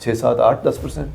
6, 7, 8, 10%।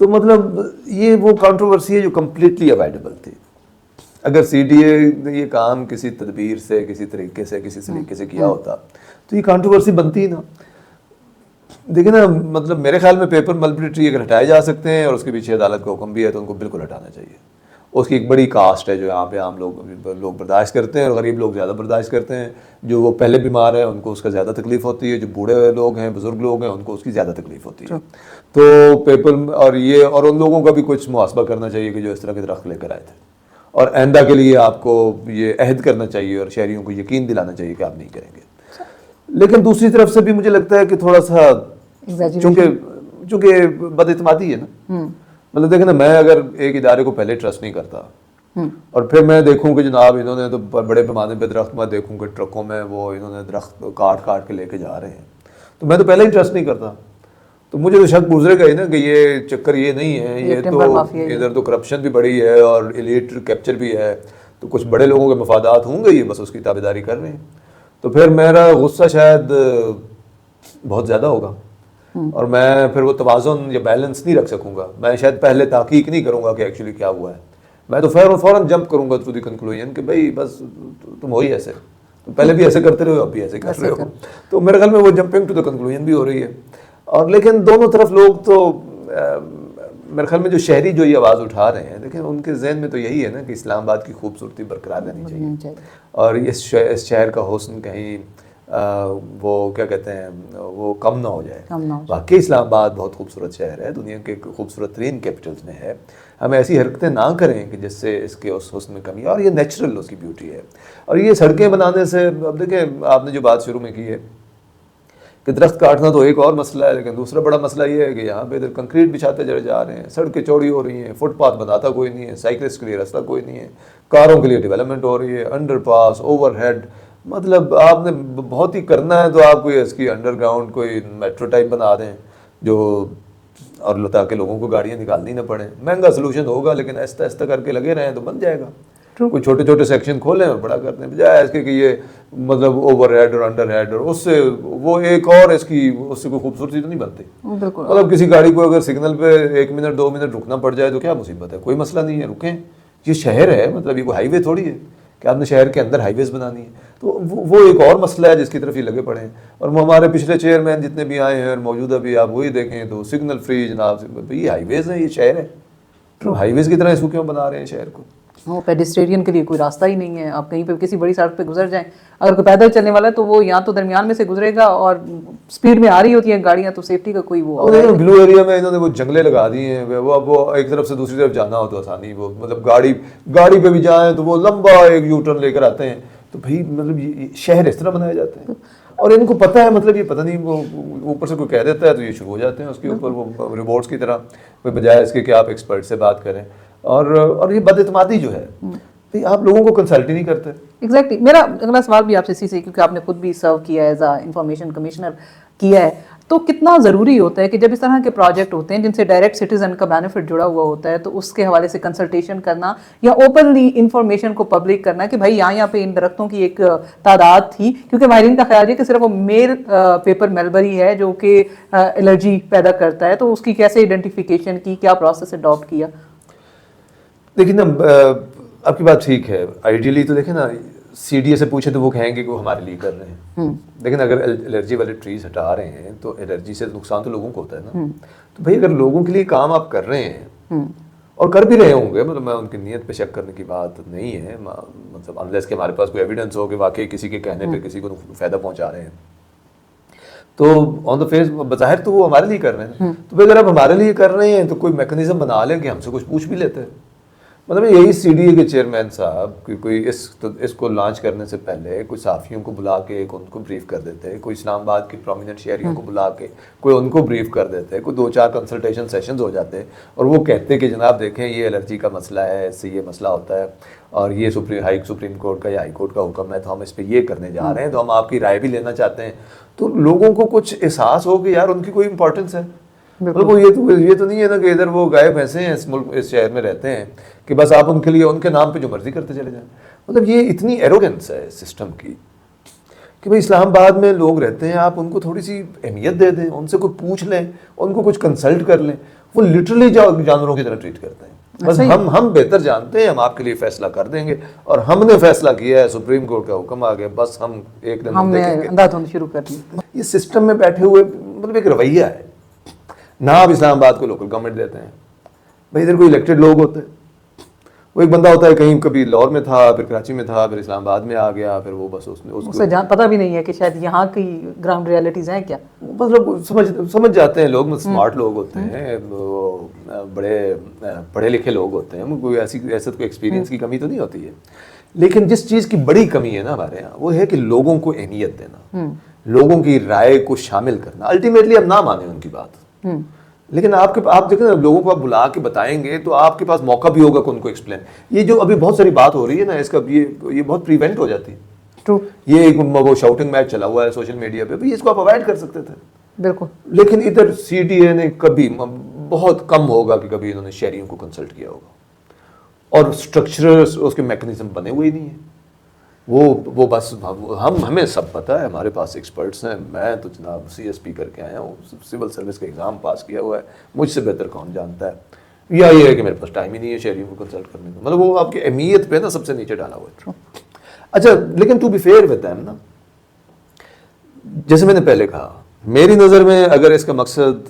تو مطلب یہ وہ کانٹروورسی ہے جو کمپلیٹلی اوائڈیبل تھی. اگر سی ڈی اے نے یہ کام کسی تدبیر سے, کسی طریقے سے, کسی سلیقے سے کیا ہوتا تو یہ کانٹروورسی بنتی ہی نا. دیکھیں نا, مطلب میرے خیال میں پیپر ملبری اگر ہٹائے جا سکتے ہیں اور اس کے پیچھے عدالت کا حکم بھی ہے تو ان کو بالکل ہٹانا چاہیے. اس کی ایک بڑی کاسٹ ہے جو یہاں پہ عام لوگ برداشت کرتے ہیں, اور غریب لوگ زیادہ برداشت کرتے ہیں. جو وہ پہلے بیمار ہیں ان کو اس کا زیادہ تکلیف ہوتی ہے, جو بوڑھے لوگ ہیں, بزرگ لوگ ہیں, ان کو اس کی زیادہ تکلیف ہوتی ہے. تو پیپر اور ان لوگوں کا بھی کچھ محاسبہ کرنا چاہیے کہ جو اس طرح کے درخت لے کر آئے تھے, اور آئندہ کے لیے آپ کو یہ عہد کرنا چاہیے اور شہریوں کو یقین دلانا چاہیے کہ آپ نہیں کریں گے. لیکن دوسری طرف سے بھی مجھے لگتا ہے کہ تھوڑا سا چونکہ بد اعتمادی ہے نا. مطلب دیکھیں نا, میں اگر ایک ادارے کو پہلے ٹرسٹ نہیں کرتا اور پھر میں دیکھوں کہ جناب انہوں نے تو بڑے پیمانے پہ درخت, میں دیکھوں کہ ٹرکوں میں وہ انہوں نے درخت کاٹ کے لے کے جا رہے ہیں, تو میں تو پہلے ہی ٹرسٹ نہیں کرتا. تو مجھے تو شک گزرے گا ہی نا کہ یہ چکر یہ نہیں ہے, یہ تو ادھر تو کرپشن بھی بڑی ہے اور ایلیٹ کیپچر بھی ہے, تو کچھ بڑے لوگوں کے مفادات ہوں گے, یہ بس اس کی تابعداری کر رہے ہیں. تو پھر میرا غصہ شاید بہت زیادہ ہوگا اور میں پھر وہ توازن یا بیلنس نہیں رکھ سکوں گا. میں شاید پہلے تحقیق نہیں کروں گا کہ ایکچولی کیا ہوا ہے, میں تو فوراً جمپ کروں گا ٹو دی کنکلوژن کہ بھائی بس تم ہو ہی ایسے, پہلے بھی ایسے کرتے رہے ہو, اب بھی ایسے کر رہے ہو. تو میرے خیال میں وہ جمپنگ ٹو دی کنکلوژن بھی ہو رہی ہے. اور لیکن دونوں طرف لوگ تو میرے خیال میں جو شہری جو یہ آواز اٹھا رہے ہیں, دیکھیں ان کے ذہن میں تو یہی ہے نا کہ اسلام آباد کی خوبصورتی برقرار رہنی چاہیے اور اس شہر کا حسن کہیں وہ کیا کہتے ہیں وہ کم نہ ہو جائے. واقعی اسلام آباد بہت خوبصورت شہر ہے, دنیا کے خوبصورت ترین کیپٹلز میں ہے. ہمیں ایسی حرکتیں نہ کریں کہ جس سے اس کے اس حسن میں کمی ہے, اور یہ نیچرل اس کی بیوٹی ہے. اور یہ سڑکیں بنانے سے, اب دیکھیں آپ نے جو بات شروع میں کی ہے کہ درخت کاٹنا تو ایک اور مسئلہ ہے, لیکن دوسرا بڑا مسئلہ یہ ہے کہ یہاں پہ ادھر کنکریٹ بچھاتے چلے جا رہے ہیں, سڑکیں چوڑی ہو رہی ہیں, فٹ پاتھ بناتا کوئی نہیں ہے, سائیکلسٹ کے لیے راستہ کوئی نہیں ہے, کاروں کے لیے ڈیولپمنٹ ہو رہی ہے, انڈر پاس, اوور ہیڈ. مطلب آپ نے بہت ہی کرنا ہے تو آپ کوئی اس کی انڈر گراؤنڈ کوئی میٹرو ٹائپ بنا دیں جو, اور تاکہ لوگوں کو گاڑیاں نکالنی نہ پڑیں. مہنگا سلوشن ہوگا لیکن آہستہ آہستہ کر کے لگے رہیں تو بن جائے گا. کوئی چھوٹے چھوٹے سیکشن کھولیں اور بڑا کرتے ہیں, بجائے اس کے کہ یہ مطلب اوور ہیڈ اور انڈر ہیڈ, اور اس سے وہ ایک اور اس سے کوئی خوبصورتی تو نہیں بنتی. مطلب کسی گاڑی کو اگر سگنل پہ 1 منٹ 2 منٹ رکنا پڑ جائے تو کیا مصیبت ہے, کوئی مسئلہ نہیں ہے, رکیں. یہ شہر ہے, مطلب یہ کوئی ہائی وے تھوڑی ہے کہ آپ نے شہر کے اندر ہائی ویز بنانی ہے. تو وہ ایک اور مسئلہ ہے جس کی طرف یہ لگے پڑے ہیں. اور وہ ہمارے پچھلے چیئرمین جتنے بھی آئے ہیں اور موجودہ بھی آپ وہی دیکھیں تو سگنل فری جناب, یہ ہائی ویز ہیں, یہ شہر ہے, تو ہائی ویز کی طرح اس کو کیوں بنا رہے ہیں شہر کو. وہ پیڈسٹرین کے لیے کوئی راستہ ہی نہیں ہے. آپ کہیں پہ کسی بڑی سڑک پہ گزر جائیں, اگر کوئی پیدل چلنے والا ہے تو وہ یا تو درمیان میں سے گزرے گا, اور اسپیڈ میں آ رہی ہوتی ہیں گاڑیاں تو سیفٹی کا کوئی وہ بلو ایریا میں انہوں نے وہ جنگلے لگا دی ہیں, وہ ایک طرف سے دوسری طرف جانا ہو تو آسانی, وہ مطلب گاڑی پہ بھی جائیں تو وہ لمبا ایک یو ٹرن لے کر آتے ہیں. تو بھائی مطلب یہ شہر اس طرح بنائے جاتے ہیں, اور ان کو پتہ ہے, مطلب یہ پتہ نہیں وہ اوپر سے کوئی کہہ دیتا ہے تو یہ شروع ہو جاتے ہیں اس کے اوپر وہ رپورٹس کی طرح, بجائے اس کے کہ آپ ایکسپرٹ سے بات کریں. اور یہ بد اعتمادی جو ہے, آپ لوگوں کو کنسلٹ ہی نہیں کرتے. ایگزیکٹلی. میرا اگلا سوال بھی آپ سے اسی سے, کیونکہ آپ نے خود بھی سرو کیا ہے ایز اے انفارمیشن کمشنر کیا ہے, تو کتنا ضروری ہوتا ہے کہ جب اس طرح کے پروجیکٹ ہوتے ہیں جن سے ڈائریکٹ سٹیزن کا بینیفٹ جڑا ہوا ہوتا ہے, تو اس کے حوالے سے کنسلٹیشن کرنا یا اوپنلی انفارمیشن کو پبلک کرنا کہ بھائی یہاں پہ ان درختوں کی ایک تعداد تھی, کیونکہ ماہرین کا خیال ہے کہ صرف وہ میل پیپر ملبری ہے جو کہ الرجی پیدا کرتا ہے, تو اس کی کیسے آئیڈینٹیفیکیشن کی, کیا پروسیس اڈاپٹ کیا؟ دیکھیں نا, آپ کی بات ٹھیک ہے. آئیڈیلی تو دیکھیں نا, سی ڈی اے سے پوچھے تو وہ کہیں گے کہ وہ ہمارے لیے کر رہے ہیں. لیکن اگر الرجی والے ٹریز ہٹا رہے ہیں تو الرجی سے نقصان تو لوگوں کو ہوتا ہے نا. تو بھائی اگر لوگوں کے لیے کام آپ کر رہے ہیں اور کر بھی رہے ہوں گے, مطلب میں ان کی نیت پہ شک کرنے کی بات نہیں ہے, مطلب انلیس کہ ہمارے پاس کوئی ایویڈنس ہو کہ واقعی کسی کے کہنے پہ کسی کو فائدہ پہنچا رہے ہیں, تو آن دا فیس بظاہر تو وہ ہمارے لیے کر رہے ہیں. تو اگر آپ ہمارے لیے کر رہے ہیں تو کوئی میکنزم بنا لیں کہ ہم سے کچھ پوچھ بھی لیتے ہیں. مطلب یہی سی ڈی اے کے چیئرمین صاحب کوئی اس کو لانچ کرنے سے پہلے کوئی صحافیوں کو بلا کے ان کو بریف کر دیتے, کوئی اسلام آباد کے پرومیننٹ شہریوں کو بلا کے کوئی ان کو بریف کر دیتے, کوئی 2-4 کنسلٹیشن سیشنز ہو جاتے, اور وہ کہتے کہ جناب دیکھیں یہ الرجی کا مسئلہ ہے, اس سے یہ مسئلہ ہوتا ہے, اور یہ سپریم کورٹ کا یا ہائی کورٹ کا حکم ہے, تو ہم اس پہ یہ کرنے جا رہے ہیں, تو ہم آپ کی رائے بھی لینا چاہتے ہیں. تو لوگوں کو کچھ احساس ہو کہ یار ان کی کوئی امپورٹنس ہے. مطلب وہ یہ تو نہیں ہے نا کہ ادھر وہ غائب ایسے ہیں اس ملک اس شہر میں رہتے ہیں کہ بس آپ ان کے لیے ان کے نام پہ جو مرضی کرتے چلے جائیں. مطلب یہ اتنی ایروگنس ہے سسٹم کی کہ بھائی اسلام آباد میں لوگ رہتے ہیں, آپ ان کو تھوڑی سی اہمیت دے دیں, ان سے کوئی پوچھ لیں, ان کو کچھ کنسلٹ کر لیں. وہ لٹرلی جانوروں کی طرح ٹریٹ کرتے ہیں. بس ہم بہتر جانتے ہیں, ہم آپ کے لیے فیصلہ کر دیں گے, اور ہم نے فیصلہ کیا ہے, سپریم کورٹ کا حکم آ گیا, بس ہم ایک دن ہم نے اندھا دھند شروع کر دی. یہ سسٹم میں بیٹھے ہوئے مطلب ایک رویہ ہے. نہ آپ اسلام آباد کو لوکل گورنمنٹ دیتے ہیں, بھائی ادھر کوئی الیکٹڈ لوگ ہوتے ہیں, وہ ایک بندہ ہوتا ہے کہیں کبھی لاہور میں تھا, پھر کراچی میں تھا, پھر اسلام آباد میں آ گیا, پھر وہ بس اسے پتہ بھی نہیں ہے کہ شاید یہاں کی گراؤنڈ ریالٹیز ہیں کیا. مطلب سمجھ جاتے ہیں لوگ, اسمارٹ لوگ ہوتے ہیں, بڑے پڑھے لکھے لوگ ہوتے ہیں, کوئی ایسی کوئی ایکسپیرینس کی کمی تو نہیں ہوتی ہے. لیکن جس چیز کی بڑی کمی ہے نا ہمارے یہاں, وہ ہے کہ لوگوں کو اہمیت دینا, لوگوں کی رائے کو شامل کرنا. الٹیمیٹلی اب نہ مانیں ان کی بات, لیکن آپ دیکھیں نا, لوگوں کو آپ بلا کے بتائیں گے تو آپ کے پاس موقع بھی ہوگا کہ ان کو ایکسپلین. یہ جو ابھی بہت ساری بات ہو رہی ہے نا, اس کا یہ بہت پریونٹ ہو جاتی ہے. یہ وہ شاؤٹنگ میچ چلا ہوا ہے سوشل میڈیا پہ, اس کو آپ اوائڈ کر سکتے تھے بالکل. لیکن ادھر سی ڈی اے نے کبھی, بہت کم ہوگا کہ کبھی انہوں نے شہریوں کو کنسلٹ کیا ہوگا, اور اسٹرکچر اس کے میکنزم بنے ہوئے ہی نہیں ہیں. وہ بس ہمیں سب پتہ ہے, ہمارے پاس ایکسپرٹس ہیں. میں تو جناب سی ایس پی کر کے آیا ہوں, سول سروس کا ایگزام پاس کیا ہوا ہے, مجھ سے بہتر کون جانتا ہے. یا یہ ہے کہ میرے پاس ٹائم ہی نہیں ہے شہریوں کو کنسلٹ کرنے کا. مطلب وہ آپ کی اہمیت پہ نا سب سے نیچے ڈالا ہوا ہے. اچھا, لیکن to be fair with them نا, جیسے میں نے پہلے کہا, میری نظر میں اگر اس کا مقصد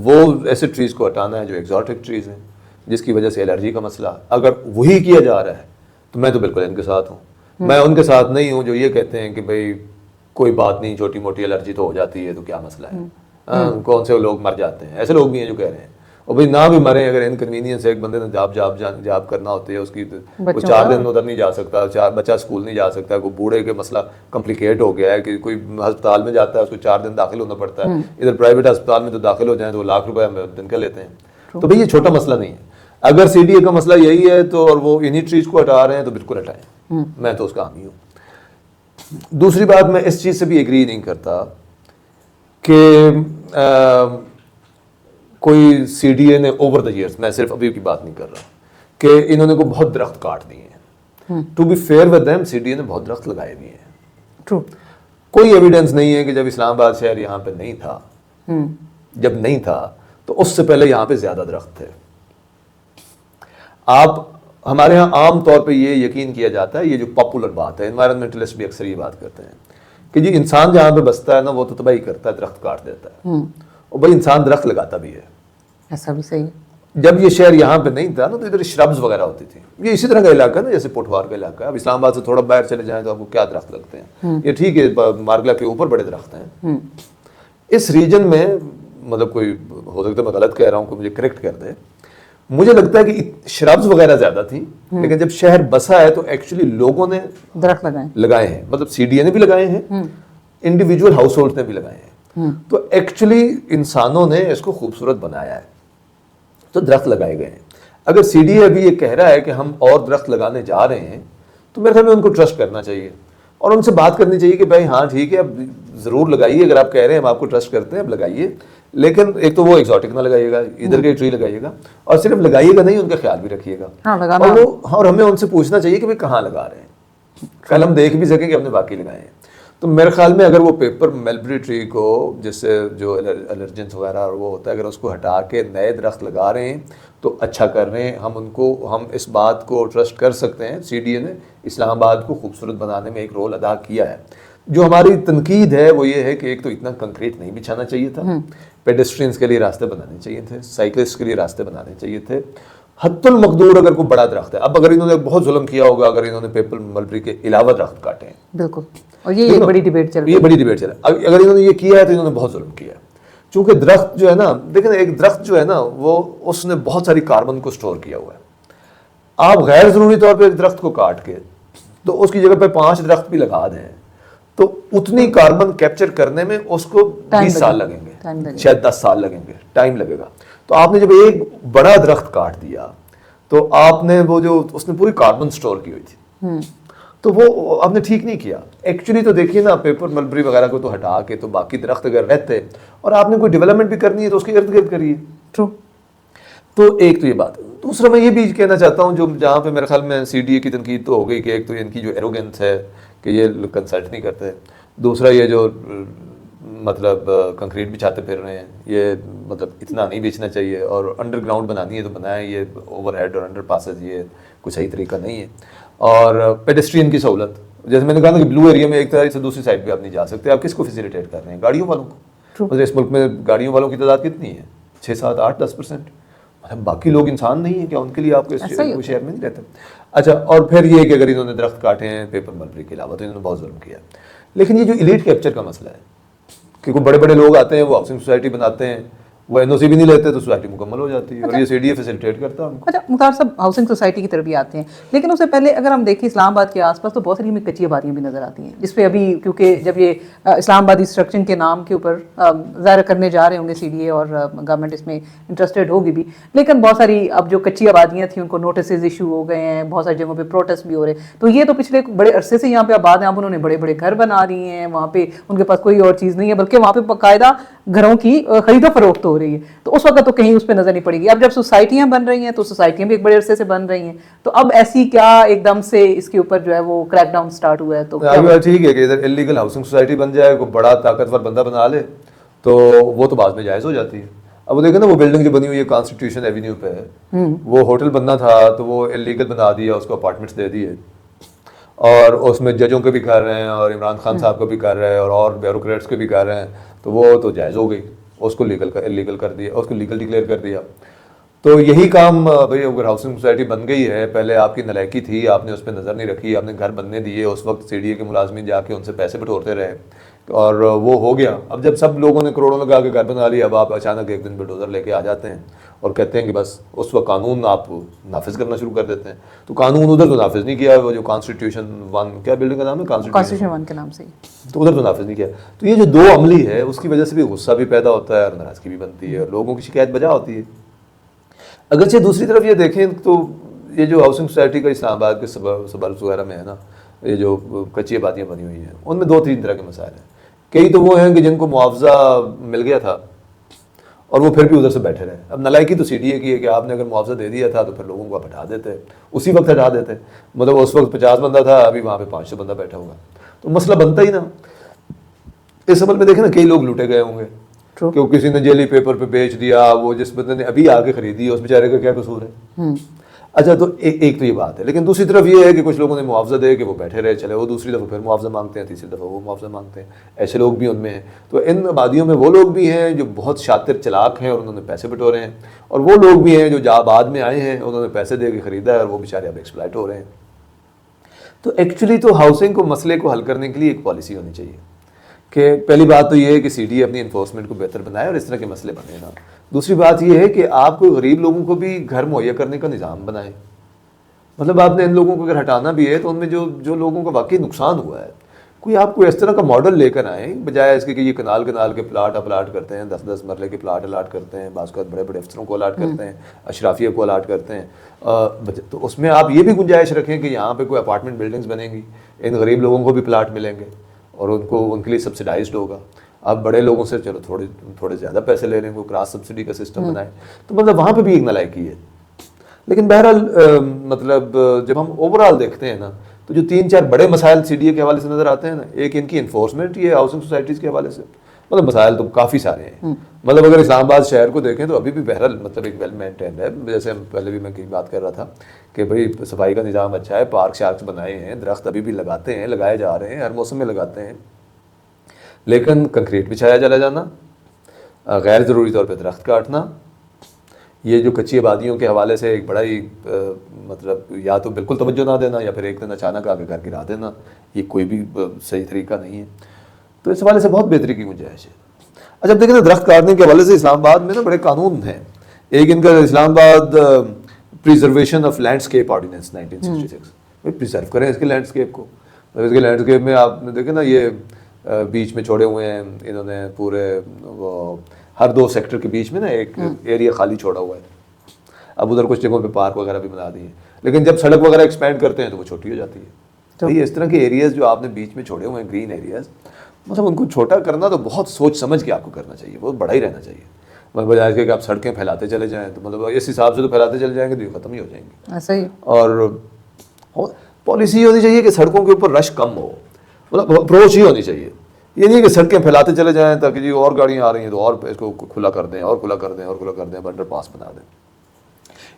وہ ایسے ٹریز کو ہٹانا ہے جو ایگزاٹک ٹریز ہیں, جس کی وجہ سے الرجی کا مسئلہ, اگر وہی کیا جا رہا ہے تو میں تو بالکل ان کے ساتھ ہوں. میں ان کے ساتھ نہیں ہوں جو یہ کہتے ہیں کہ بھئی کوئی بات نہیں, چھوٹی موٹی الرجی تو ہو جاتی ہے تو کیا مسئلہ ہے, کون سے لوگ مر جاتے ہیں. ایسے لوگ بھی ہیں جو کہہ رہے ہیں, اور بھئی نہ بھی مریں, اگر انکنوینئنس ایک بندے نے جاب کرنا ہوتی ہے, اس کی وہ 4 دن ادھر نہیں جا سکتا, بچہ اسکول نہیں جا سکتا, کوئی بوڑھے کے مسئلہ کمپلیکیٹ ہو گیا ہے کہ کوئی ہسپتال میں جاتا ہے, اس کو 4 دن داخل ہونا پڑتا ہے. ادھر پرائیویٹ ہسپتال میں تو داخل ہو جائیں تو وہ ₹1,00,000 دن کا لیتے ہیں. تو بھئی یہ چھوٹا مسئلہ نہیں ہے. اگر سی ڈی اے کا مسئلہ یہی ہے تو, اور وہ انہی ٹریز کو ہٹا رہے ہیں تو بالکل ہٹائیں, میں تو اس کا حامی ہوں. دوسری بات, میں اس چیز سے بھی ایگری نہیں کرتا کہ کوئی سی ڈی اے نے اوور دا ایئرس, میں صرف ابھی کی بات نہیں کر رہا, کہ انہوں نے کوئی بہت درخت کاٹ دیے ہیں. To be fair with them, C D A نے بہت درخت لگائے بھی ہیں. کوئی ایویڈنس نہیں ہے کہ جب اسلام آباد شہر یہاں پہ نہیں تھا, جب نہیں تھا تو اس سے پہلے یہاں پہ زیادہ درخت تھے. ہمارے ہاں عام طور پہ یہ یقین کیا جاتا ہے, یہ جو پاپولر بات ہے, انوائرمنٹلسٹ بھی اکثر یہ بات کرتے ہیں کہ جی انسان جہاں پہ بستا ہے نا, وہ تو تباہی کرتا ہے, درخت کاٹ دیتا ہے. اور بھائی انسان درخت لگاتا بھی ہے, ایسا بھی صحیح. جب یہ شہر یہاں پہ نہیں تھا نا تو ادھر شربز وغیرہ ہوتی تھی. یہ اسی طرح کا علاقہ ہے نا جیسے پوٹھوار کا علاقہ ہے. اب اسلام آباد سے تھوڑا باہر چلے جائیں تو آپ کو کیا درخت لگتے ہیں, یہ ٹھیک ہے مارگلا کے اوپر بڑے درخت ہیں. اس ریجن میں مطلب کوئی ہو سکتا ہے میں غلط کہہ رہا ہوں, کوئی مجھے کریکٹ کر دے, مجھے لگتا ہے کہ شربز وغیرہ زیادہ تھی, لیکن جب شہر بسا ہے تو ایکچولی لوگوں نے درخت لگائے ہیں. مطلب سی ڈی اے نے بھی لگائے ہیں, انڈیویجول ہاؤس ہولڈ نے بھی لگائے ہیں. تو ایکچولی انسانوں نے اس کو خوبصورت بنایا ہے, تو درخت لگائے گئے ہیں. اگر سی ڈی اے ابھی یہ کہہ رہا ہے کہ ہم اور درخت لگانے جا رہے ہیں, تو میرے خیال میں ان کو ٹرسٹ کرنا چاہیے, اور ان سے بات کرنی چاہیے کہ بھائی ہاں ٹھیک ہے, اب ضرور لگائیے, اگر آپ کہہ رہے ہیں ہم آپ کو ٹرسٹ کرتے ہیں, اب لگائیے, لیکن ایک تو وہ ایگزوٹک نہ لگائیے گا, ادھر کے ٹری لگائیے گا, اور صرف لگائیے گا نہیں, ان کا خیال بھی رکھیے گا. اور ہمیں ان سے پوچھنا چاہیے کہ بھائی کہاں لگا رہے ہیں, کل ہم دیکھ بھی سکیں کہ ہم نے واقعی لگائے ہیں. تو میرے خیال میں اگر وہ پیپر ملبری ٹری کو, جس سے جو الرجنس وغیرہ اور وہ ہوتا ہے, اگر اس کو ہٹا کے نئے درخت لگا رہے ہیں تو اچھا کر رہے ہیں. ہم اس بات کو ٹرسٹ کر سکتے ہیں, سی ڈی اے نے اسلام آباد کو خوبصورت بنانے میں ایک رول ادا کیا ہے. جو ہماری تنقید ہے وہ یہ ہے کہ ایک تو اتنا کنکریٹ نہیں بچھانا چاہیے تھا, پیڈسٹرینز کے لیے راستے بنانے چاہیے تھے, سائیکلسٹ کے لیے راستے بنانے چاہیے تھے. حت المقدور اگر کوئی بڑا درخت ہے, اب اگر انہوں نے بہت ظلم کیا ہوگا اگر انہوں نے پیپر ملبری کے علاوہ درخت کاٹے ہیں, بالکل, اور یہ بڑی ڈیبیٹ چل رہی ہے, یہ بڑی ڈیبیٹ چل رہی ہے. اگر انہوں نے یہ کیا ہے تو انہوں نے بہت ظلم کیا ہے, چونکہ درخت جو ہے نا, دیکھیں ایک درخت جو ہے نا, وہ اس نے بہت ساری کاربن کو سٹور کیا ہوا ہے. آپ غیر ضروری طور پہ ایک درخت کو کاٹ کے تو اس کی جگہ پہ 5 درخت بھی لگا دیں تو اتنی کاربن کیپچر کرنے میں اس کو 20 سال لگیں گے, شاید 10 سال لگیں گے, ٹائم لگے گا. تو آپ نے جب ایک بڑا درخت کاٹ دیا تو آپ نے وہ جو اس نے پوری کاربن سٹور کی ہوئی تھی, تو وہ آپ نے ٹھیک نہیں کیا. ایکچولی تو دیکھیے نا, پیپر ملبری وغیرہ کو تو ہٹا کے تو باقی درخت اگر رہتے اور آپ نے کوئی ڈیولپمنٹ بھی کرنی ہے تو اس کے ارد گرد کریے. تو ایک تو یہ بات. دوسرا میں یہ بھی کہنا چاہتا ہوں, جو جہاں پہ میرے خیال میں سی ڈی اے کی تنقید تو ہو گئی کہ ایک تو ان کی جو ایروگنس ہے کہ یہ کنسلٹ نہیں کرتے, دوسرا یہ جو مطلب کنکریٹ بچھاتے پھر رہے ہیں. یہ مطلب اتنا نہیں بیچنا چاہیے, اور انڈر گراؤنڈ بنانی ہے تو بنائیں, یہ اوور ہیڈ اور انڈر پاسز یہ کوئی صحیح طریقہ نہیں ہے. اور پیڈسٹرین کی سہولت, جیسے میں نے کہا نا کہ بلو ایریا میں ایک طرح سے دوسری سائڈ پہ آپ نہیں جا سکتے, آپ کس کو فیسیلیٹیٹ کر رہے ہیں؟ گاڑیوں والوں کو. مطلب اس ملک میں گاڑیوں والوں کی تعداد کتنی ہے؟ 6 7 8 10%. مطلب باقی لوگ انسان نہیں ہیں کیا؟ ان کے لیے آپ کو شہر میں نہیں رہتے. اچھا, اور پھر یہ کہ اگر انہوں نے درخت کاٹے ہیں پیپر ملبری کے علاوہ تو انہوں نے بہت ظلم کیا. لیکن یہ جو ایلیٹ کیپچر کا مسئلہ ہے کہ کوئی بڑے بڑے لوگ آتے ہیں, وہ ہاؤسنگ سوسائٹی بناتے ہیں, وہ این او سی بھی نہیں لیتے تو سوسائٹی مکمل ہو جاتی ہے, اور یہ سی ڈی اے فیسیلیٹیٹ کرتا ہے ان کو. اچھا مختار صاحب, ہاؤسنگ سوسائٹی کی طرف بھی آتے ہیں, لیکن اس سے پہلے اگر ہم دیکھیں اسلام آباد کے آس پاس تو بہت ساری ہمیں کچی آبادیاں بھی نظر آتی ہیں, جس پہ ابھی کیونکہ جب یہ اسلام آبادی اسٹرکچر کے نام کے اوپر ظاہر کرنے جا رہے ہوں گے سی ڈی اے, اور گورنمنٹ اس میں انٹرسٹیڈ ہوگی بھی, لیکن بہت ساری اب جو کچی آبادیاں تھیں ان کو نوٹسز ایشو ہو گئے ہیں, بہت ساری جگہوں پہ پروٹیسٹ بھی ہو رہے ہیں. تو یہ تو پچھلے بڑے عرصے سے یہاں پہ آباد ہیں, اب انہوں نے بڑے بڑے گھر بنا لیے ہیں, وہاں پہ ان کے پاس کوئی اور چیز نہیں ہے بلکہ وہاں پہ باقاعدہ گھروں کی خرید و فروخت ہو رہی ہے. تو اس وقت تو کہیں اس پہ نظر نہیں پڑے گی. اب جب سوسائٹیاں بن رہی ہیں تو سوسائٹیاں بھی ایک بڑے عرصے سے بن رہی ہیں, تو اب ایسی کیا ایک دم سے اس کے اوپر جو ہے وہ کریک ڈاؤن سٹارٹ ہوا ہے؟ تو ٹھیک ہے کہ ادھر انلیگل ہاؤسنگ سوسائٹی بن جائے, کوئی بڑا طاقتور بندہ بنا لے تو وہ تو بعد میں جائز ہو جاتی ہے. اب وہ دیکھیں نا, وہ بلڈنگ جو بنی ہوئی ہے کانسٹیٹیوشن ایونیو پہ, وہ ہوٹل بننا تھا تو وہ انلیگل بنا دیا, اس کو اپارٹمنٹس دے دیے, اور اس میں ججوں کے بھی کر رہے ہیں, اور عمران خان صاحب کو بھی کر رہے ہیں, اور بیوروکریٹس کے بھی کر رہے ہیں, تو وہ تو جائز ہو گئی, اس کو لیگل کر دیا, اس کو لیگل ڈکلیئر کر دیا. تو یہی کام بھائی, اگر ہاؤسنگ سوسائٹی بن گئی ہے, پہلے آپ کی نلائکی تھی, آپ نے اس پہ نظر نہیں رکھی, آپ نے گھر بننے دیے, اس وقت سی ڈی اے کے ملازمین جا کے ان سے پیسے بٹورتے رہے, اور وہ ہو گیا. اب جب سب لوگوں نے کروڑوں لگا کے گھر بنا لیا, اب آپ اچانک ایک دن بلڈوزر لے کے آ جاتے ہیں اور کہتے ہیں کہ بس اس وقت قانون آپ نافذ کرنا شروع کر دیتے ہیں. تو قانون ادھر تو نافذ نہیں کیا, وہ جو کانسٹیٹیوشن 1 کیا بلڈنگ کا نام ہے, کانسٹیٹیوشن 1 کے نام سے, تو ادھر تو نافذ نہیں کیا. تو یہ جو دو عملی ہے اس کی وجہ سے بھی غصہ بھی پیدا ہوتا ہے, اور ناراضگی بھی بنتی ہے, اور لوگوں کی شکایت بجا ہوتی ہے. اگرچہ دوسری طرف یہ دیکھیں تو یہ جو ہاؤسنگ سوسائٹی کا اسلام آباد کے سبربس وغیرہ میں ہے نا, یہ جو کچی آبادیاں بنی ہوئی ہیں, ان میں 2-3 طرح کے مسائل ہیں. کئی تو وہ ہیں کہ جن کو معاوضہ مل گیا تھا اور وہ پھر بھی ادھر سے بیٹھے رہے. اب نلائکی تو سی ڈی اے کی ہے کہ آپ نے اگر معاوضہ دے دیا تھا تو پھر لوگوں کو آپ ہٹا دیتے, اسی وقت ہٹا دیتے. مطلب اس وقت 50 بندہ تھا, ابھی وہاں پہ 500 بندہ بیٹھا ہوگا, تو مسئلہ بنتا ہی نا. اس عمل میں دیکھیں نا, کئی لوگ لوٹے گئے ہوں گے کہ کسی نے جیلی پیپر پہ بیچ دیا, وہ جس بندے نے ابھی آ کے خریدی اس بیچارے کا کیا قصور ہے؟ اچھا, تو ایک تو یہ بات ہے. لیکن دوسری طرف یہ ہے کہ کچھ لوگوں نے معاوضہ دے کے وہ بیٹھے رہے, چلے وہ دوسری دفعہ پھر معاوضہ مانگتے ہیں, تیسری دفعہ وہ معاوضہ مانگتے ہیں. ایسے لوگ بھی ان میں ہیں. تو ان آبادیوں میں وہ لوگ بھی ہیں جو بہت شاطر چلاک ہیں اور انہوں نے پیسے بٹورے ہیں, اور وہ لوگ بھی ہیں جو آباد میں آئے ہیں, انہوں نے پیسے دے کے خریدا ہے, اور وہ بیچارے اب ایکسپلائٹ ہو رہے ہیں. تو ایکچولی تو ہاؤسنگ کو مسئلے کو حل کرنے کے لیے ایک پالیسی ہونی چاہیے کہ پہلی بات تو یہ ہے کہ سی ڈی اے اپنی انفورسمنٹ کو بہتر بنائے اور اس طرح کے مسئلے بنے نا. دوسری بات یہ ہے کہ آپ کو غریب لوگوں کو بھی گھر مہیا کرنے کا نظام بنائیں. مطلب آپ نے ان لوگوں کو اگر ہٹانا بھی ہے تو ان میں جو لوگوں کو واقعی نقصان ہوا ہے, کوئی آپ کو اس طرح کا ماڈل لے کر آئیں, بجائے اس کے کہ یہ کنال کے پلاٹ اپلاٹ کرتے ہیں, 10-10 مرلے کے پلاٹ الاٹ کرتے ہیں, بعض اوقات بڑے بڑے افسروں کو الاٹ کرتے ہیں, اشرافیہ کو الاٹ کرتے ہیں. تو اس میں آپ یہ بھی گنجائش رکھیں کہ یہاں پہ کوئی اپارٹمنٹ بلڈنگز بنیں گی, ان غریب لوگوں کو بھی پلاٹ ملیں گے, اور ان کے لیے سبسڈائزڈ ہوگا. آپ بڑے لوگوں سے چلو تھوڑے زیادہ پیسے لے لیں, کو کراس سبسڈی کا سسٹم بنائیں. تو مطلب وہاں پہ بھی ایک نلائکی ہے. لیکن بہرحال مطلب جب ہم اوور آل دیکھتے ہیں نا, تو جو 3-4 بڑے مسائل سی ڈی اے کے حوالے سے نظر آتے ہیں نا, ایک ان کی انفورسمنٹ, یہ ہاؤسنگ سوسائٹیز کے حوالے سے مطلب مسائل تو کافی سارے ہیں. مطلب اگر اسلام آباد شہر کو دیکھیں تو ابھی بھی بہرحال مطلب ایک ویل مینٹینڈ ہے. جیسے ہم پہلے بھی میں کہیں بات کر رہا تھا کہ بھائی صفائی کا نظام اچھا ہے, پارک شارکس بنائے ہیں, درخت ابھی بھی لگاتے ہیں, لگائے جا رہے ہیں, ہر موسم میں لگاتے ہیں. لیکن کنکریٹ بچھایا چلا جانا, غیر ضروری طور پہ درخت کاٹنا, یہ جو کچی آبادیوں کے حوالے سے ایک بڑا ہی مطلب یا تو بالکل توجہ نہ دینا, یا پھر ایک دن اچانک آ کے گھر گرا دینا, یہ کوئی بھی صحیح طریقہ نہیں ہے. تو اس حوالے سے بہت بہتری کی گنجائش ہے. اچھا دیکھیں نا, درخت کاٹنے کے حوالے سے اسلام آباد میں نا بڑے قانون ہیں. ایک ان کا اسلام آباد preservation of landscape ordinance 1966, preserve کریں اس کے لینڈسکیپ کو. اس کے لینڈسکیپ میں آپ نے دیکھیں نا, یہ بیچ میں چھوڑے ہوئے ہیں انہوں نے پورے, وہ ہر 2 سیکٹر کے بیچ میں نا ایک ایریا خالی چھوڑا ہوا ہے. اب ادھر کچھ جگہوں پہ پارک وغیرہ بھی بنا دی ہیں, لیکن جب سڑک وغیرہ ایکسپینڈ کرتے ہیں تو وہ چھوٹی ہو جاتی ہے. تو یہ اس طرح کے ایریاز جو آپ نے بیچ میں چھوڑے ہوئے ہیں, گرین ایریاز, مطلب ان کو چھوٹا کرنا تو بہت سوچ سمجھ کے آپ کو کرنا چاہیے, بہت بڑا ہی رہنا چاہیے. بجائے کہ آپ سڑکیں پھیلاتے چلے جائیں تو مطلب اس حساب سے تو پھیلاتے چلے جائیں گے تو یہ ختم ہی ہو جائیں گے. ایسا ہی. اور پالیسی ہونی چاہیے کہ سڑکوں کے اوپر رش کم ہو, مطلب اپروچ ہی ہونی چاہیے یہ نہیں کہ سڑکیں پھیلاتے چلے جائیں تاکہ جی اور گاڑیاں آ رہی ہیں تو اور اس کو کھلا کر دیں اور کھلا کر دیں اور کھلا کر دیں، انڈر پاس بنا دیں.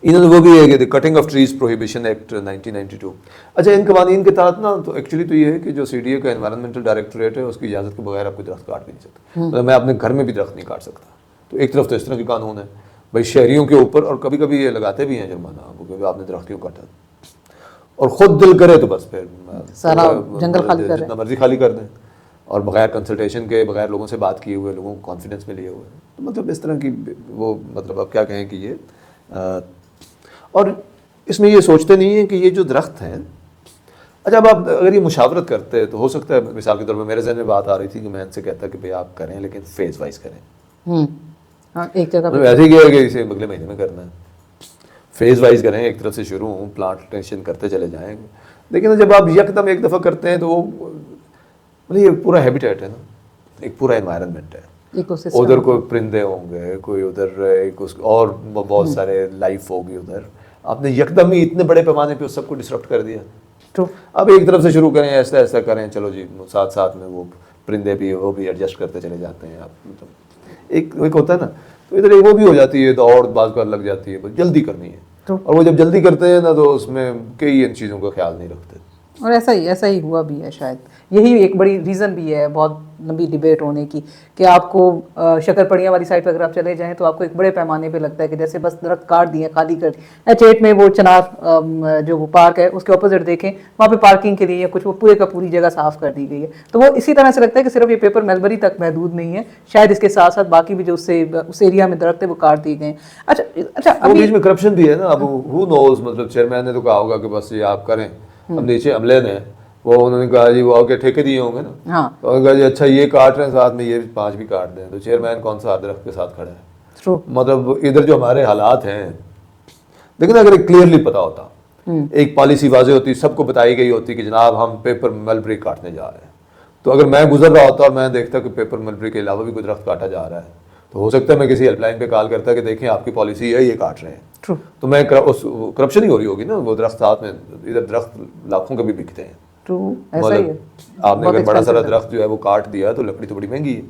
انہوں نے وہ بھی ہے کہ cutting of trees prohibition act 1992. اچھا ان قوانین کے تحت نا تو ایکچولی تو یہ ہے کہ جو سی ڈی اے کا انوائرمنٹل ڈائریکٹوریٹ ہے اس کی اجازت کے بغیر آپ کوئی درخت کاٹ بھی نہیں سکتا. مطلب میں اپنے گھر میں بھی درخت نہیں کاٹ سکتا. تو ایک طرف تو اس طرح کے قانون ہے بھائی شہریوں کے اوپر، اور کبھی کبھی یہ لگاتے بھی ہیں جرمانہ کیونکہ آپ نے درخت کیوں کاٹا، اور خود دل کرے تو بس پھر سارا جنگل خالی کر جتنا مرضی خالی کر دیں، اور بغیر کنسلٹیشن کے، بغیر لوگوں سے بات کیے ہوئے، لوگوں کو کانفیڈنس میں لیے ہوئے. تو مطلب اس طرح کی وہ مطلب اب کیا کہیں کہ یہ اور اس میں یہ سوچتے نہیں ہیں کہ یہ جو درخت ہیں، اچھا اب آپ اگر یہ مشاورت کرتے تو ہو سکتا ہے مثال کے طور پر میرے ذہن میں بات آ رہی تھی کہ میں ان سے کہتا کہ بھئی آپ کریں لیکن فیز وائز کریں. ہاں ایک جگہ مطلب ایسے ہی کیا ہے کہ اسے اگلے مہینے میں کرنا ہے، فیز وائز کریں، ایک طرف سے شروع ہوں، پلانٹیشن کرتے چلے جائیں. لیکن جب آپ یکدم ایک دفعہ کرتے ہیں تو وہ مطلب یہ پورا ہیبیٹیٹ ہے نا، ایک پورا انوائرمنٹ ہے، ادھر کوئی پرندے ہوں گے، کوئی ادھر ایک اور بہت سارے لائف ہوگی ادھر. آپ نے یکدم ہی اتنے بڑے پیمانے پہ اس سب کو ڈسرپٹ کر دیا. اب ایک طرف سے شروع کریں، ایسا ایسا کریں، چلو جی ساتھ ساتھ میں وہ پرندے بھی وہ بھی ایڈجسٹ کرتے چلے جاتے ہیں. آپ ایک ہوتا ہے نا، تو ادھر ایک وہ بھی ہو جاتی ہے، دوڑ بعض کا لگ جاتی ہے، بس جلدی کرنی ہے. اور وہ جب جلدی کرتے ہیں نا تو اس میں کئی ان چیزوں کا خیال نہیں رکھتے. اور ایسا ہی ہوا بھی ہے. شاید یہی ایک بڑی ریزن بھی ہے بہت لمبی ڈیبیٹ ہونے کی کہ آپ کو شکر پڑیاں والی سائڈ پہ اگر آپ چلے جائیں تو آپ کو ایک بڑے پیمانے پہ لگتا ہے کہ جیسے بس درخت کاٹ دیے، خالی کر دیے. چیٹ میں وہ چنار جو وہ پارک ہے اس کے اپوزٹ دیکھیں، وہاں پہ پارکنگ کے لیے یا کچھ وہ پورے کا پوری جگہ صاف کر دی گئی ہے. تو وہ اسی طرح سے لگتا ہے کہ صرف یہ پیپر میلبری تک محدود نہیں ہے، شاید اس کے ساتھ ساتھ باقی بھی جو اس ایریا میں درخت ہے وہ کاٹ دیے گئے. اچھا وہ بیچ میں کرپشن بھی ہے نا. اب ہو نوز، مطلب چیئرمین نے تو کہا ہوگا کہ بس یہ آپ کریں. اب نیچے عملے نے وہ انہوں نے کہا جی وہ آگے ٹھیکے دیے ہوں گے نا، تو انہوں نے کہا جی اچھا یہ کاٹ رہے ہیں ساتھ میں یہ 5 بھی کاٹ دیں. تو چیئرمین کون سا درخت کے ساتھ کھڑا ہے؟ مطلب ادھر جو ہمارے حالات ہیں، لیکن اگر ایک کلیئرلی پتا ہوتا، ایک پالیسی واضح ہوتی، سب کو بتائی گئی ہوتی کہ جناب ہم پیپر ملبری کاٹنے جا رہے ہیں، تو اگر میں گزر رہا ہوتا اور میں دیکھتا کہ پیپر ملبری کے علاوہ بھی کوئی درخت کاٹا جا رہا ہے، تو ہو سکتا ہے میں کسی ہیلپ لائن پہ کال کرتا کہ دیکھیں آپ کی پالیسی ہے یہ کاٹ رہے ہیں. تو میں کرپشن ہی ہو رہی ہوگی نا. وہ درخت ساتھ میں، ادھر درخت لاکھوں کے بھی بکتے ہیں. آپ نے اگر بڑا سارا درخت جو ہے وہ کاٹ دیا تو لکڑی تو بڑی مہنگی ہے.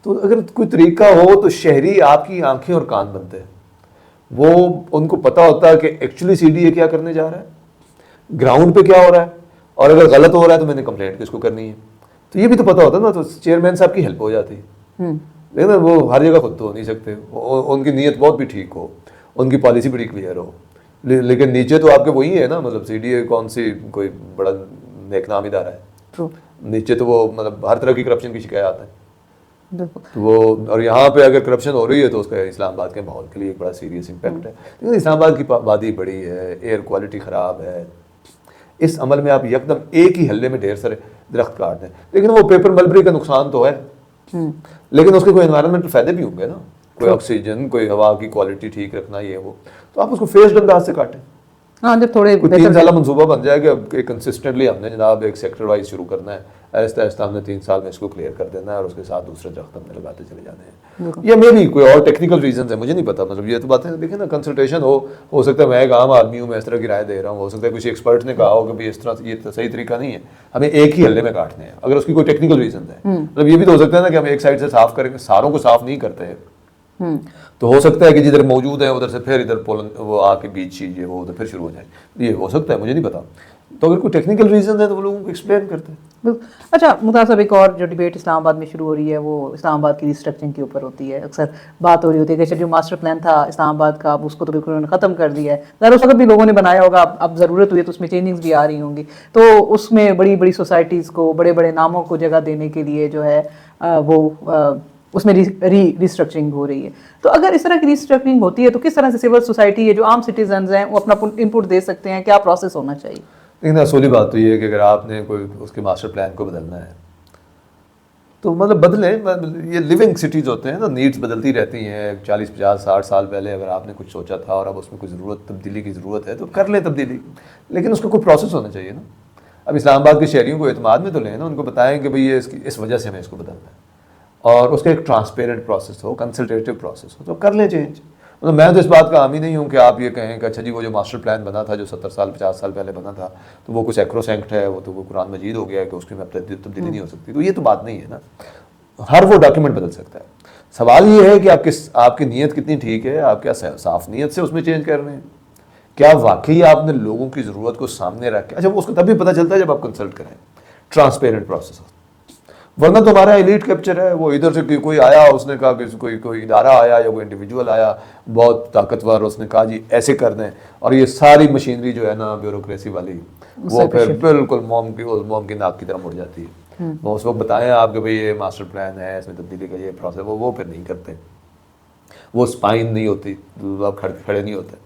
تو اگر کوئی طریقہ ہو تو شہری آپ کی آنکھیں اور کان بنتے ہیں، وہ ان کو پتا ہوتا ہے کہ ایکچولی سی ڈی اے کیا کرنے جا رہا ہے، گراؤنڈ پہ کیا ہو رہا ہے، اور اگر غلط ہو رہا ہے تو میں نے کمپلینٹ کس کو کرنی ہے. تو یہ بھی تو پتا ہوتا نا. تو چیئرمین صاحب کی ہیلپ ہو جاتی. لیکن وہ ہر جگہ خود تو ہو نہیں سکتے. ان کی نیت بہت بھی ٹھیک ہو، ان کی پالیسی بڑی کلیئر ہو، لیکن نیچے تو آپ کے وہی ہے نا. مطلب سی ڈی اے کون سی کوئی بڑا نیک نام ادارہ ہے، نیچے تو وہ مطلب ہر طرح کی کرپشن کی شکایات ہیں. وہ اور یہاں پہ اگر کرپشن ہو رہی ہے تو اس کا اسلام آباد کے ماحول کے لیے ایک بڑا سیریس امپیکٹ ہے. لیکن اسلام آباد کی آبادی بڑی ہے، ایئر کوالٹی خراب ہے. اس عمل میں آپ یکدم ایک ہی ہلے میں ڈھیر سارے درخت کاٹ دیں. لیکن وہ پیپر ملبری کا نقصان تو ہے، لیکن اس کے کوئی انوائرمنٹل فائدے بھی ہوں گے نا. کوئی آکسیجن، کوئی ہوا کی کوالٹی ٹھیک رکھنا، یہ وہ. تو آپ اس کو فیزڈ انداز سے کاٹیں. جب تھوڑے 3 سالہ منصوبہ بن جائے کہ اب کنسسٹنٹلی ہم نے جناب ایک سیکٹر وائز شروع کرنا ہے، آہستہ آہستہ ہم نے 3 سال میں اس کو کلیئر کر دینا ہے، اور اس کے ساتھ دوسرے درخت ہم نے لگاتے چلے جانے ہیں. یا میں بھی کوئی اور ٹیکنیکل ریزنز ہیں، مجھے نہیں پتا. مطلب یہ تو باتیں دیکھیں نا، کنسلٹیشن ہو سکتا ہے میں ایک عام آدمی ہوں، میں اس طرح کی رائے دے رہا ہوں، ہو سکتا ہے کسی ایکسپرٹ نے کہا ہو کہ بھائی اس طرح یہ صحیح طریقہ نہیں ہے، ہمیں ایک ہی ہلے میں کاٹنے ہیں، اگر اس کی کوئی ٹیکنیکل ریزنز ہیں. مطلب یہ بھی تو ہو سکتا ہے نا کہ ہم ایک سائڈ سے صاف کریں گے، ساروں کو صاف نہیں کرتے. تو ہو سکتا ہے کہ جدھر موجود ہیں ادھر سے پھر ادھر وہ آ کے بیچ چیزیں وہ ادھر پھر شروع ہو جائے. یہ ہو سکتا ہے، مجھے نہیں پتا. تو اگر کوئی ٹیکنیکل ریزن ہے تو وہ لوگوں کو ایکسپلین کرتے ہیں. اچھا ممتاز صاحب، ایک اور جو ڈیبیٹ اسلام آباد میں شروع ہو رہی ہے وہ اسلام آباد کی ریسٹرکچرنگ کے اوپر ہوتی ہے. اکثر بات ہو رہی ہوتی ہے کہ جو ماسٹر پلان تھا اسلام آباد کا، اب اس کو تو بالکل انہوں نے ختم کر دیا ہے. ظاہر اس وقت بھی لوگوں نے بنایا ہوگا، اب ضرورت ہوئی ہے تو اس میں چینجنگز بھی آ رہی ہوں گی. تو اس میں بڑی بڑی سوسائٹیز کو، بڑے بڑے ناموں کو جگہ دینے کے لیے جو ہے وہ اس میں ریسٹرکچرنگ ہو رہی ہے. تو اگر اس طرح کی ریسٹرکچرنگ ہوتی ہے تو کس طرح سے سول سوسائٹی ہے، جو عام سٹیزنز ہیں، وہ اپنا انپٹ دے سکتے ہیں؟ کیا پروسیس ہونا چاہیے؟ لیکن اصولی بات تو یہ ہے کہ اگر آپ نے کوئی اس کے ماسٹر پلان کو بدلنا ہے تو مطلب بدلیں. یہ لیونگ سٹیز ہوتے ہیں نا، نیڈس بدلتی رہتی ہیں. 40 50 60 سال پہلے اگر آپ نے کچھ سوچا تھا اور اب اس میں کوئی تبدیلی کی ضرورت ہے تو کر لیں تبدیلی، لیکن اس کا کوئی پروسیس ہونا چاہیے نا. اب اسلام آباد کے شہریوں کو اعتماد میں تو لیں نا، ان کو بتائیں کہ بھئی یہ اس وجہ سے ہمیں اس کو بدلنا ہے، اور اس کا ایک ٹرانسپیرنٹ پروسیس ہو، کنسلٹیٹیو پروسیس ہو، تو کر لیں چینج. مطلب میں تو اس بات کا حامی نہیں ہوں کہ آپ یہ کہیں کہ اچھا جی وہ جو ماسٹر پلان بنا تھا جو 70 سال 50 سال پہلے بنا تھا تو وہ کچھ ایکروسینکٹ ہے، وہ تو وہ قرآن مجید ہو گیا ہے کہ اس میں تبدیلی نہیں ہو سکتی. تو یہ تو بات نہیں ہے نا. ہر وہ ڈاکیومنٹ بدل سکتا ہے. سوال یہ ہے کہ آپ کی نیت کتنی ٹھیک ہے، آپ کیا صاف نیت سے اس میں چینج کر رہے ہیں، کیا واقعی آپ نے لوگوں کی ضرورت کو سامنے رکھ کے. اچھا وہ اس کو تب بھی پتہ چلتا ہے جب آپ کنسلٹ کریں، ٹرانسپیرنٹ پروسیس. ورنہ تو ہمارا ایلیٹ کیپچر ہے، وہ ادھر سے کوئی آیا، اس نے کہا کہ کوئی ادارہ آیا یا کوئی انڈیویجول آیا بہت طاقتور، اس نے کہا جی ایسے کر دیں، اور یہ ساری مشینری جو ہے نا بیوروکریسی والی وہ پھر بالکل موم کی ناک کی طرح مڑ جاتی ہے. وہ اس وقت بتائیں آپ کہ بھئی یہ ماسٹر پلان ہے، اس میں تبدیلی کا یہ پروسیس، وہ پھر نہیں کرتے. وہ سپائن نہیں ہوتی، آپ کھڑے نہیں ہوتے.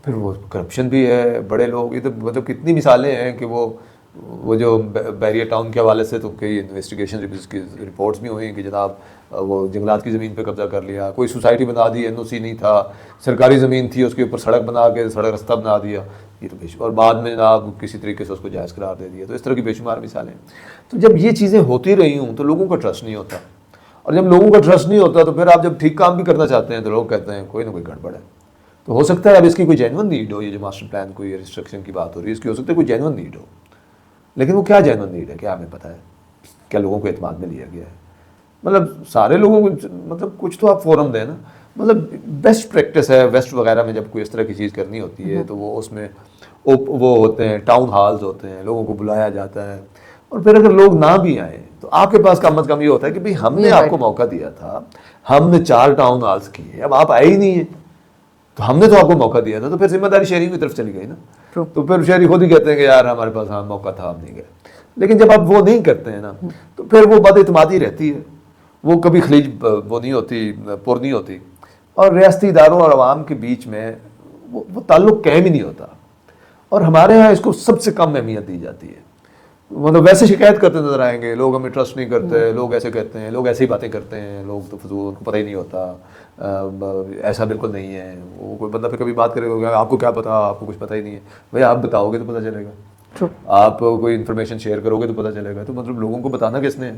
پھر وہ کرپشن بھی ہے، بڑے لوگ. یہ تو مطلب کتنی مثالیں ہیں کہ وہ جو بیریئر ٹاؤن کے حوالے سے تو کئی انویسٹیگیشن کی رپورٹس بھی ہوئی کہ جناب وہ جنگلات کی زمین پہ قبضہ کر لیا، کوئی سوسائٹی بنا دی، NOC نہیں تھا، سرکاری زمین تھی، اس کے اوپر سڑک بنا کے سڑک رستہ بنا دیا. یہ تو اور بعد میں جناب کسی طریقے سے اس کو جائز قرار دے دیا. تو اس طرح کی بے شمار مثالیں. تو جب یہ چیزیں ہوتی رہی ہوں تو لوگوں کا ٹرسٹ نہیں ہوتا، اور جب لوگوں کا ٹرسٹ نہیں ہوتا تو پھر آپ جب ٹھیک کام بھی کرنا چاہتے ہیں تو لوگ کہتے ہیں کوئی نہ کوئی گڑبڑ ہے. تو ہو سکتا ہے اب اس کی کوئی جینون نیڈ ہو، یہ جو ماسٹر پلان کوئی ریسٹرکشن کی بات ہو رہی ہے، اس کی ہو سکتا ہے کوئی جینون نیڈ ہو. لیکن وہ کیا جینون نیڈ ہے، کیا ہمیں پتہ ہے؟ کیا لوگوں کو اعتماد میں لیا گیا ہے؟ مطلب سارے لوگوں کو مطلب کچھ تو آپ فورم دیں نا. مطلب بیسٹ پریکٹس ہے ویسٹ وغیرہ میں، جب کوئی اس طرح کی چیز کرنی ہوتی ہے تو وہ اس میں وہ ہوتے ہیں ٹاؤن ہالز ہوتے ہیں، لوگوں کو بلایا جاتا ہے. اور پھر اگر لوگ نہ بھی آئیں تو آپ کے پاس کم از کم یہ ہوتا ہے کہ بھئی ہم نے آپ کو موقع دیا تھا، ہم نے 4 ٹاؤن ہالز کیے، اب آپ آئے ہی نہیں ہیں، تو ہم نے تو آپ کو موقع دیا تھا. تو پھر ذمہ داری شہریوں کی طرف چلی گئی نا. تو پھر شہری خود ہی کہتے ہیں کہ یار ہمارے پاس موقع تھا، ہم نہیں گئے. لیکن جب آپ وہ نہیں کرتے ہیں نا تو پھر وہ بد اعتمادی رہتی ہے، وہ کبھی خلیج وہ نہیں ہوتی، پر نہیں ہوتی، اور ریاستی اداروں اور عوام کے بیچ میں وہ تعلق قائم ہی نہیں ہوتا. اور ہمارے ہاں اس کو سب سے کم اہمیت دی جاتی ہے. مطلب ویسے شکایت کرتے نظر آئیں گے، لوگ ہمیں ٹرسٹ نہیں کرتے، لوگ ایسے کہتے ہیں، لوگ ایسی باتیں کرتے ہیں، لوگ تو فضول، ان کو پتہ ہی نہیں ہوتا، ایسا بالکل نہیں ہے. وہ کوئی بندہ پھر کبھی بات کرے گا آپ کو کیا پتا، آپ کو کچھ پتہ ہی نہیں ہے. بھائی آپ بتاؤ گے تو پتہ چلے گا، آپ کوئی انفارمیشن شیئر کرو گے تو پتہ چلے گا. تو مطلب لوگوں کو بتانا کس نے ہے؟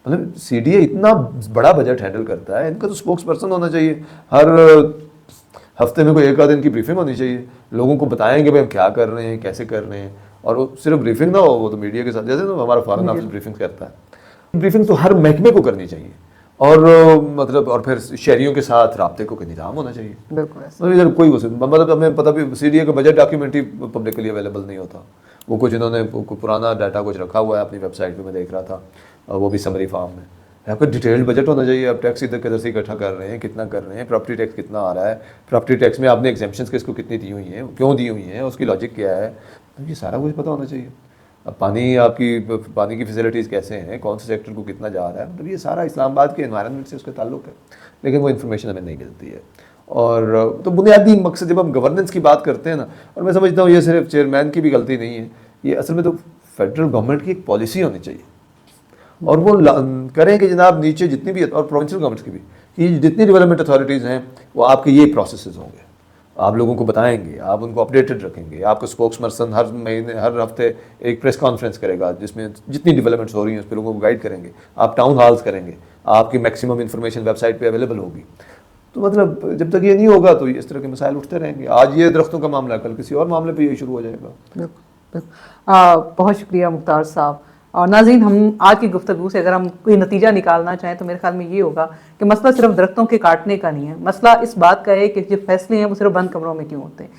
مطلب CDA اتنا بڑا بجٹ ہینڈل کرتا ہے، ان کا تو اسپوکس پرسن ہونا چاہیے. ہر ہفتے میں کوئی 1 آدھ دن کی بریفنگ ہونی چاہیے، لوگوں کو بتائیں کہ بھائی ہم کیا کر رہے ہیں، کیسے کر رہے ہیں. اور وہ صرف بریفنگ نہ ہو، وہ تو میڈیا کے ساتھ، جیسے نا ہمارا فارن آفس بریفنگ کرتا ہے، بریفنگ تو ہر محکمے کو کرنی چاہیے. اور مطلب اور پھر شہریوں کے ساتھ رابطے کو نظام ہونا چاہیے. بالکل ادھر کوئی مطلب ہمیں پتہ بھی CDA کا بجٹ ڈاکیومنٹ ہی پبلکلی اویلیبل نہیں ہوتا. وہ کچھ انہوں نے پرانا ڈاٹا کچھ رکھا ہوا ہے اپنی ویب سائٹ پہ، میں دیکھ رہا تھا، وہ بھی سمری فارم میں. آپ کا ڈیٹیلڈ بجٹ ہونا چاہیے. آپ ٹیکس ادھر سے اکٹھا کر رہے ہیں، کتنا کر رہے ہیں، پراپرٹی ٹیکس کتنا آ رہا ہے، پراپرٹی ٹیکس میں آپ نے ایگزیمپشنز کس کو کتنی دی ہوئی ہیں، کیوں دی ہوئی ہیں، اس کی لاجک کیا ہے. یہ سارا کچھ پتہ ہونا چاہیے. اب آپ کی پانی کی فیسلٹیز کیسے ہیں، کون سے سیکٹر کو کتنا جا رہا ہے، مطلب یہ سارا اسلام آباد کے انوائرنمنٹ سے اس کا تعلق ہے. لیکن وہ انفارمیشن ہمیں نہیں ملتی ہے. اور تو بنیادی مقصد جب ہم گورننس کی بات کرتے ہیں نا، اور میں سمجھتا ہوں یہ صرف چیئرمین کی بھی غلطی نہیں ہے، یہ اصل میں تو فیڈرل گورنمنٹ کی ایک پالیسی ہونی چاہیے. اور وہ کریں کہ جناب نیچے جتنی بھی، اور پروونشل گورنمنٹس کی بھی، کہ جتنی ڈیولپمنٹ اتھارٹیز ہیں وہ آپ کے یہ پروسیسز ہوں گے، آپ لوگوں کو بتائیں گے، آپ ان کو اپڈیٹڈ رکھیں گے. آپ کا اسپوکس پرسن ہر مہینے ہر ہفتے ایک پریس کانفرنس کرے گا جس میں جتنی ڈیولپمنٹس ہو رہی ہیں اس پہ لوگوں کو گائیڈ کریں گے. آپ ٹاؤن ہالز کریں گے، آپ کی میکسیمم انفارمیشن ویب سائٹ پہ اویلیبل ہوگی. تو مطلب جب تک یہ نہیں ہوگا تو اس طرح کے مسائل اٹھتے رہیں گے. آج یہ درختوں کا معاملہ ہے، کل کسی اور معاملے پہ یہ شروع ہو جائے گا. بہت شکریہ مختار صاحب. اور ناظرین، ہم آج کی گفتگو سے اگر ہم کوئی نتیجہ نکالنا چاہیں تو میرے خیال میں یہ ہوگا کہ مسئلہ صرف درختوں کے کاٹنے کا نہیں ہے، مسئلہ اس بات کا ہے کہ جو فیصلے ہیں وہ صرف بند کمروں میں کیوں ہوتے ہیں.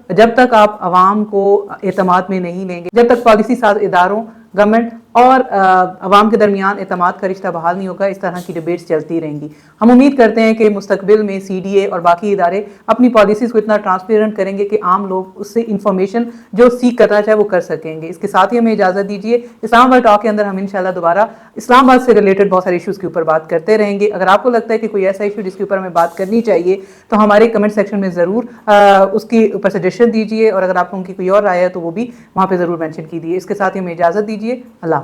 جب تک آپ عوام کو اعتماد میں نہیں لیں گے، جب تک پالیسی ساز اداروں، گورنمنٹ اور عوام کے درمیان اعتماد کا رشتہ بحال نہیں ہوگا، اس طرح کی ڈیبیٹس چلتی رہیں گی. ہم امید کرتے ہیں کہ مستقبل میں CDA اور باقی ادارے اپنی پالیسیز کو اتنا ٹرانسپیرنٹ کریں گے کہ عام لوگ اس سے انفارمیشن جو سیکھ کرنا چاہے وہ کر سکیں گے. اس کے ساتھ ہی ہمیں اجازت دیجیے. اسلام آباد ٹاک کے اندر ہم انشاءاللہ دوبارہ اسلام آباد سے ریلیٹڈ بہت سارے ایشوز کے اوپر بات کرتے رہیں گے. اگر آپ کو لگتا ہے کہ کوئی ایسا ایشو جس کے اوپر ہمیں بات کرنی چاہیے تو ہمارے کمنٹ سیکشن میں ضرور اس کے اوپر سجیشن دیجیے، اور اگر آپ کو ان کی کوئی اور رائے ہے تو وہ بھی وہاں پہ ضرور مینشن کیجیے. اس کے ساتھ ہی ہمیں اجازت دیجیے. اللہ